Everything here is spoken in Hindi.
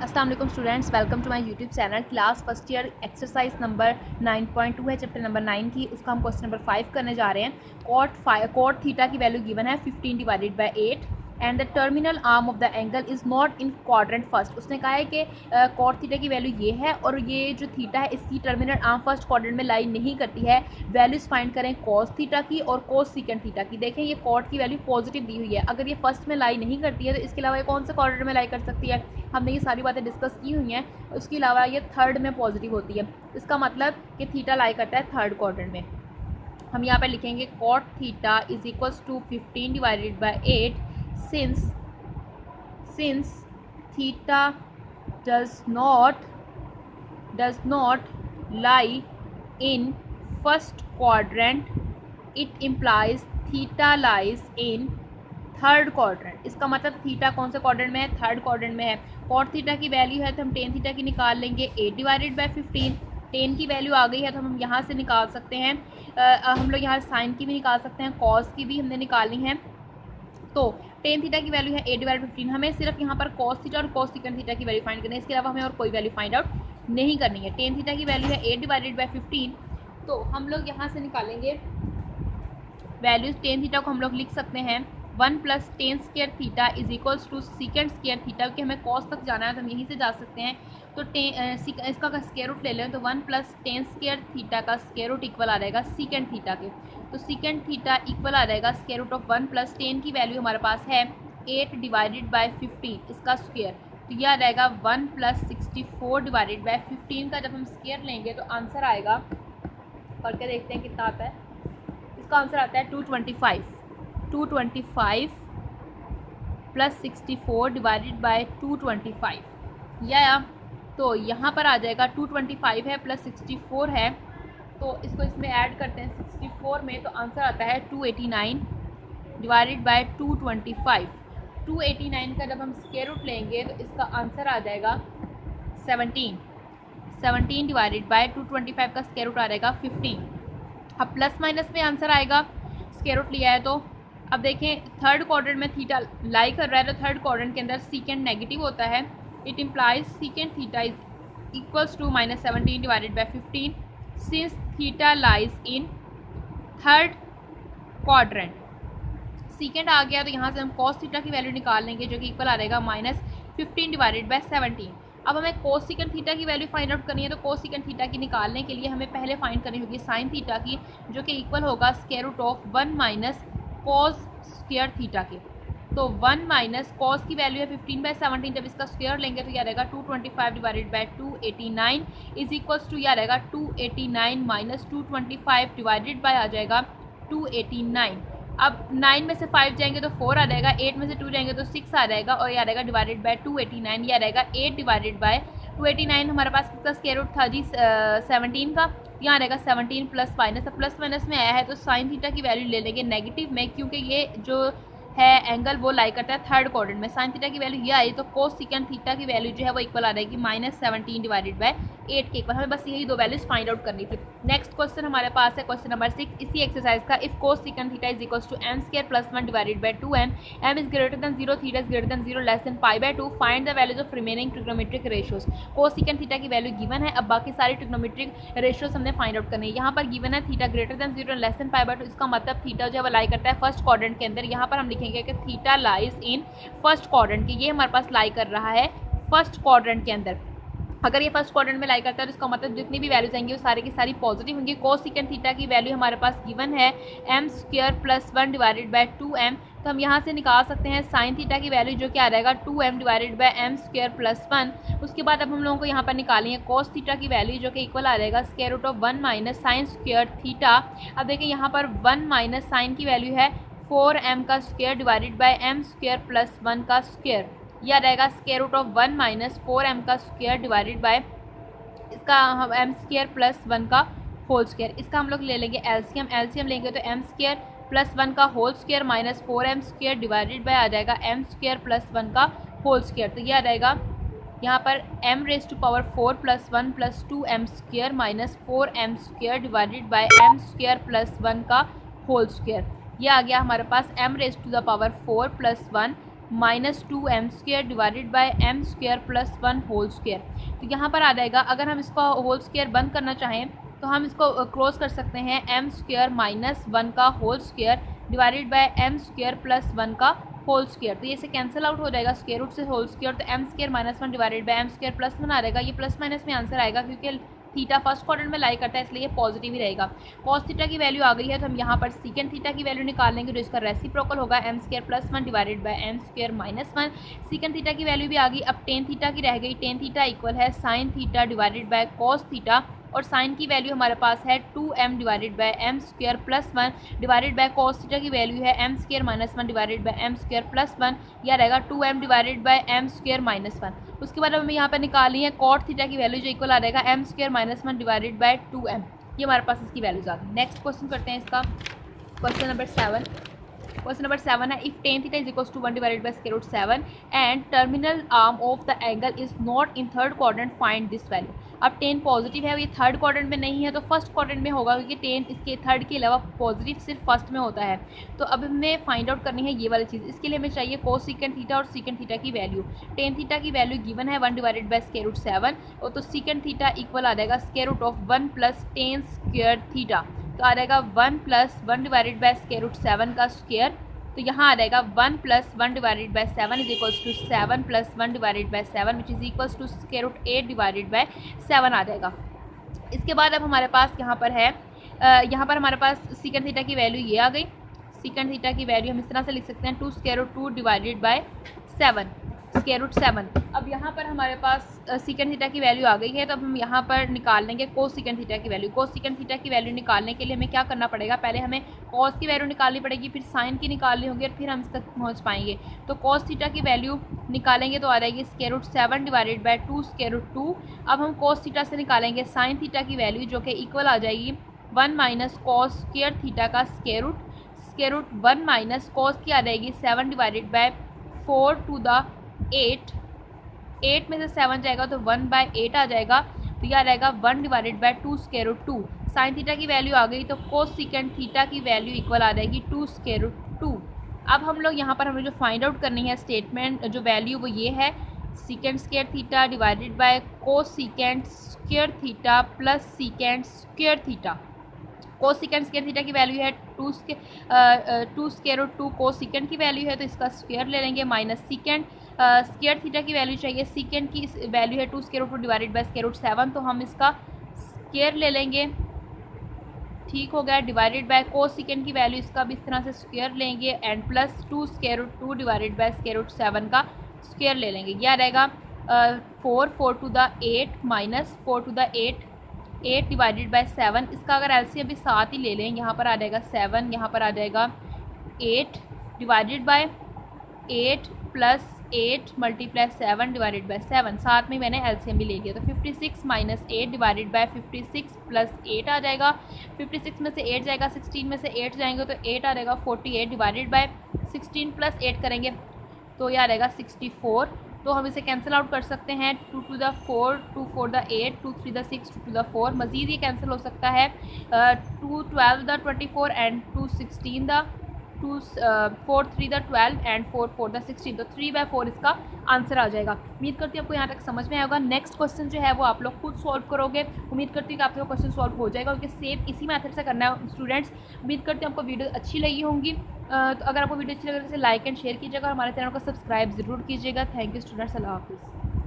अस्सलाम वालेकुम students, welcome to my YouTube channel. Class first year exercise number 9.2 है, चैप्टर नंबर 9 की। उसका हम क्वेश्चन नंबर 5 करने जा रहे हैं। कॉट थीटा की वैल्यू गिवन है 15 divided by 8 and the terminal arm of the angle is not in quadrant first. उसने कहा है कि कॉट थीटा की वैल्यू ये है और ये जो थीटा है इसकी टर्मिनल आर्म फर्स्ट क्वाड्रेंट में लाई नहीं करती है। वैल्यूज़ फाइंड करें कॉस थीटा की और कॉस सीकेंड थीटा की। देखें ये कॉट की वैल्यू पॉजिटिव दी हुई है, अगर ये फर्स्ट में लाई नहीं करती है तो इसके अलावा ये कौन से क्वाड्रेंट में लाई कर सकती है। हमने ये सारी बातें डिस्कस की हुई हैं। उसके अलावा ये थर्ड में पॉजिटिव होती है, इसका मतलब कि थीटा लाई करता है थर्ड क्वाड्रेंट में। हम यहाँ पर लिखेंगे cot theta is equals to 15 divided by 8 since theta does not lie in first quadrant it implies theta lies in third quadrant. इसका मतलब थीटा कौन से क्वाड्रेंट में है, थर्ड क्वाड्रेंट में है। कॉट थीटा की वैल्यू है तो हम टेन थीटा की निकाल लेंगे 8 डिवाइडेड बाय 15। टेन की वैल्यू आ गई है तो हम यहाँ से निकाल सकते हैं। हम लोग यहाँ साइन की भी निकाल सकते हैं, कॉस की भी हमने निकालनी है। तो टेन थीटा की वैल्यू है 8 डिवाइड 15। हमें सिर्फ यहाँ पर कॉस थीटा और कॉस सेकंड थीटा की वैल्यू फाइंड करनी है, इसके अलावा हमें और कोई वैल्यू फाइंड आउट नहीं करनी है। टेन थीटा की वैल्यू है 8 डिवाइडेड बाय 15, तो हम लोग यहाँ से निकालेंगे वैल्यूज। टेन थीटा को हम लोग लिख सकते हैं 1 plus tan square theta is equals to secant square theta, क्योंकि हमें कॉस तक जाना है तो हम यहीं से जा सकते हैं। तो इसका स्क्वायर रूट ले लें तो 1 प्लस टेन स्क्वायर थीटा का स्क्वायर रूट इक्वल आ जाएगा सीकेंड थीटा के। तो सीकेंड थीटा इक्वल आ जाएगा square root of 1 plus tan की वैल्यू हमारे पास है 8 डिवाइडेड बाय 15, इसका स्क्वायर। तो यह आ जाएगा 1 प्लस 64 डिवाइडेड बाय 15 का जब हम स्क्वायर लेंगे तो आंसर आएगा, और क्या देखते हैं कितना आता है। इसका आंसर आता है 225 प्लस 64 डिवाइडेड बाय 225 या तो यहाँ पर आ जाएगा 225 है प्लस 64 है, तो इसको इसमें ऐड करते हैं 64 में, तो आंसर आता है 289 डिवाइडेड बाय 225। 289 का जब हम स्क्वायर रूट लेंगे तो इसका आंसर आ जाएगा 17 डिवाइडेड बाय 225 का स्क्वायर रूट आ जाएगा 15। अब प्लस माइनस में आंसर आएगा, स्क्वायर रूट लिया है तो। अब देखें थर्ड क्वाड्रेंट में थीटा लाई कर रहा है तो थर्ड क्वाड्रेंट के अंदर सीकेंड नेगेटिव होता है। It implies secant theta is equals to -17 divided by 15 since theta lies in third quadrant. Secant आ गया तो यहाँ से हम कॉस थीटा की वैल्यू निकाल लेंगे जो कि इक्वल आ जाएगा -15 डिवाइडेड बाय 17। अब हमें कोस सेकंड थीटा की वैल्यू फाइंड आउट करनी है, तो कोस सेकंड थीटा की निकालने के लिए हमें पहले फाइंड करनी होगी साइन थीटा की, जो कि इक्वल होगा square root of 1 minus cos square theta के। तो 1 माइनस कॉस की वैल्यू है 15 बाय 17, जब इसका स्क्वायर लेंगे तो यह रहेगा 225 divided by 289 is equals to यह रहेगा 289 माइनस 225 डिवाइडेड बाय आ जाएगा 289। अब 9 में से 5 जाएंगे तो 4 आ जाएगा, 8 में से 2 जाएंगे तो 6 आ जाएगा, और यह आ जाएगा डिवाइडेड बाय 289, यह रहेगा 8 डिवाइडेड बाय 289। हमारे पास किसका स्क्वायर रूट था जी 17 का, यहाँ रहेगा 17 प्लस माइनस। अब प्लस माइनस में आया है तो साइन थीटा की वैल्यू ले लेंगे नेगेटिव में, क्योंकि ये जो है एंगल वो लाई करता है थर्ड क्वाड्रेंट में। साइन थीटा की वैल्यू ये आई तो कोस सेकंड थीटा की वैल्यू जो है वो इक्वल आ जाएगी -17 डिवाइडेड बाय 8 के इक्वल। हमें बस यही दो वैल्यूज फाइंड आउट करनी थी। नेक्स्ट क्वेश्चन हमारे पास है क्वेश्चन नंबर 6 इसी एक्सरसाइज का। If cosecant theta is equals to m square plus 1 divided by 2m, m is greater than 0, theta is greater than 0, less than pi by 2, find the values of remaining trigonometric ratios. Cosecant theta की वैल्यू गिवन है, अब बाकी सारी ट्रिग्नोमेट्रिक रेशियोज हमने फाइंड आउट करनी है। यहाँ पर गिवन है theta greater than 0 less than pi by 2, इसका मतलब थीटा जो है लाई करता है फर्स्ट क्वाड्रेंट के अंदर। यहाँ पर हम लिखेंगे कि थीटा लाइज इन फर्स्ट क्वाड्रेंट की, ये हमारे पास लाई कर रहा है फर्स्ट क्वाड्रेंट के अंदर। अगर ये फर्स्ट क्वाड्रेंट में लाई करता है तो इसका मतलब जितनी भी वैल्यूज आएंगी वो सारी की सारी पॉजिटिव होंगी। कोस सेकंड थीटा की वैल्यू हमारे पास गिवन है m square plus 1 divided by 2m, तो हम यहाँ से निकाल सकते हैं साइन थीटा की वैल्यू जो कि आ जाएगा 2m divided by m square plus 1। उसके बाद अब हम लोगों को यहाँ पर निकाली है कोस थीटा की वैल्यू जो कि इक्वल आ जाएगा square root of 1 minus sine square theta. अब देखिए यहाँ पर 1 माइनस साइन की वैल्यू है 4m का square divided by m square plus 1 का स्क्वायर, यह रहेगा square root of 1 minus 4m का स्क्वायर डिवाइडेड बाय इसका हम m स्क्वायर प्लस 1 का होल स्क्वायर। इसका हम लोग ले लेंगे एलसीएम लेंगे तो m स्क्वायर प्लस 1 का whole square minus 4m square divided by आ जाएगा m स्क्वायर प्लस 1 का होल स्क्वायर। तो यह रहेगा यहाँ पर m raise to power 4 plus 1 plus 2m square minus 4m square divided by m square plus 1 का होल स्क्वायर। यह आ गया हमारे पास m raise to the power 4 plus 1 minus 2m² divided by m² plus 1 whole square. तो यहाँ पर आ जाएगा, अगर हम इसका होल स्क्वायर बंद करना चाहें तो हम इसको क्रॉस कर सकते हैं m² माइनस 1 का whole square divided by m² plus 1 का होल स्क्वायर। तो ये से कैंसिल आउट हो जाएगा स्क्वायर रूट से होल स्क्वायर, तो m² minus 1 divided by m² plus 1 आ जाएगा। ये प्लस माइनस में आंसर आएगा क्योंकि थीटा फर्स्ट क्वाड्रेंट में लाई करता है, इसलिए ये पॉजिटिव ही रहेगा। कॉस थीटा की वैल्यू आ गई है, तो हम यहाँ पर सीकेंड थीटा की वैल्यू निकाल लेंगे, जो इसका रेसिप्रोकल होगा m² plus 1 divided by m² minus 1। सीकेंड theta की वैल्यू भी आ गई। अब टेन थीटा की रह गई। टेन थीटा इक्वल है sine theta divided by cos theta, और साइन की वैल्यू हमारे पास है 2m divided by m² plus 1 divided by cos theta की वैल्यू है m² minus 1 divided by m² plus 1, यह रहेगा 2m divided by m² minus 1। उसके बाद हमें यहाँ पर निकालनी है कॉट थीटा की वैल्यू, जो इक्वल आ जाएगा m² minus 1 divided by 2m। ये हमारे पास इसकी वैल्यूज आ गई। नेक्स्ट क्वेश्चन करते हैं इसका, क्वेश्चन नंबर 7। क्वेश्चन नंबर 7 है, if tan theta is equal to 1 divided by square root 7 and terminal arm of the angle is not in third quadrant, find this value. अब टेन पॉजिटिव है, ये थर्ड क्वाड्रेंट में नहीं है, तो फर्स्ट क्वाड्रेंट में होगा, क्योंकि टेन इसके थर्ड के अलावा पॉजिटिव सिर्फ फर्स्ट में होता है। तो अब हमें फाइंड आउट करनी है ये वाली चीज़। इसके लिए हमें चाहिए कोस सीकेंड थीटा और सीकेंड थीटा की वैल्यू। टेन थीटा की वैल्यू गिवन है 1 डिवाइडेड बाय स्क्वायर रूट 7, और तो सीकेंड थीटा इक्वल आ जाएगा square root of 1 plus tan square theta. तो आ जाएगा 1 plus 1 divided by square root 7 का स्क्वायर। तो यहाँ आ जाएगा 1 plus 1 divided by 7 is equals to 7 plus 1 divided by 7 which is equals to square root 8 divided by 7 आ जाएगा। इसके बाद अब हमारे पास यहाँ पर है, यहाँ पर हमारे पास सीकेंड थीटा की वैल्यू ये आ गई। सीकेंड थीटा की वैल्यू हम इस तरह से लिख सकते हैं 2 square root 2 divided by 7 square root 7। अब यहाँ पर हमारे पास सीकेंड थीटा की वैल्यू आ गई है, तो अब हम यहाँ पर निकाल लेंगे कोस सीकेंड थीटा की वैल्यू। कोस सीकेंड थीटा की वैल्यू निकालने के लिए हमें क्या करना पड़ेगा, पहले हमें कॉस की वैल्यू निकालनी पड़ेगी, फिर साइन की निकालनी होगी, और फिर हम इस तक पहुँच पाएंगे। तो कॉस थीटा की वैल्यू निकालेंगे तो आ जाएगी square root 7 divided by 2 square root 2। अब हम कॉस थीटा से निकालेंगे साइन थीटा की वैल्यू, जो कि इक्वल आ जाएगी 1 माइनस कॉस स्क्वायर थीटा का स्क्वायर रूट 1 माइनस कॉस की आ जाएगी 7 डिवाइडेड बाय 4 टू द 8। 8 में से 7 जाएगा तो 1/8 आ जाएगा। तो यह आ जाएगा 1 divided by 2 square root 2। Sine theta की वैल्यू आ गई, तो कोस सीकेंड थीटा की वैल्यू इक्वल आ जाएगी 2 स्क्वायर रूट 2। अब हम लोग यहाँ पर हमें जो फाइंड आउट करनी है स्टेटमेंट, जो वैल्यू वो ये है, सीकेंड square theta divided by cos सीकेंड square theta plus सीकेंड square theta. Cos सीकेंड square theta की वैल्यू है 2 स्क्वायर रूट 2 कोस सीकेंड की वैल्यू है, तो इसका स्क्वायर ले लेंगे, माइनस सीकेंड स्क्वायर थीटा की वैल्यू चाहिए, सीकेंड की वैल्यू है 2 square root 2 divided by square root 7, तो हम इसका स्क्वायर ले लेंगे। ठीक हो गया। डिवाइडेड बाय कोस सीकेंड की वैल्यू, इसका भी इस तरह से स्क्वायर लेंगे, and plus 2 square root 2 divided by square root 7 का स्क्वायर ले लेंगे। यह रहेगा 4 टू द 8 माइनस 4 टू द 8 डिवाइडेड बाय 7। इसका अगर एलसीएम भी साथ ही ले लें, यहाँ पर आ जाएगा 7, यहाँ पर आ जाएगा 8 divided by 8 plus 8 multiply 7 divided by 7, साथ में मैंने एलसीएम भी ले लिया। तो 56 माइनस 8 डिवाइडेड बाय 56 प्लस 8 आ जाएगा। 56 में से 8 जाएगा, 16 में से 8 जाएंगे तो 8 आ जाएगा। 48 डिवाइडेड बाय 16 प्लस 8 करेंगे तो यह आ जाएगा 64। तो हम इसे कैंसिल आउट कर सकते हैं। 2 to the 4, 2 4 the 8, 2 3 the 6, 2 to the 4। मज़ीद ये कैंसिल हो सकता है 2 12 the 24 and 2 16 the 4 3 the 12 and 4 4 the 16। तो 3/4 इसका आंसर आ जाएगा। उम्मीद करती हूँ आपको यहाँ तक समझ में आएगा। नेक्स्ट क्वेश्चन जो है वो आप लोग खुद सॉल्व करोगे। उम्मीद करती हूँ कि आपको क्वेश्चन सॉल्व हो जाएगा, क्योंकि सेम इसी मेथड से करना है स्टूडेंट्स। उम्मीद करती हूँ आपको वीडियो अच्छी लगी होंगी। तो अगर आपको वीडियो अच्छी लगे तो लाइक एंड शेयर कीजिएगा और हमारे चैनल को सब्सक्राइब ज़रूर कीजिएगा। थैंक यू स्टूडेंट्स, अल्लाह हाफिज़।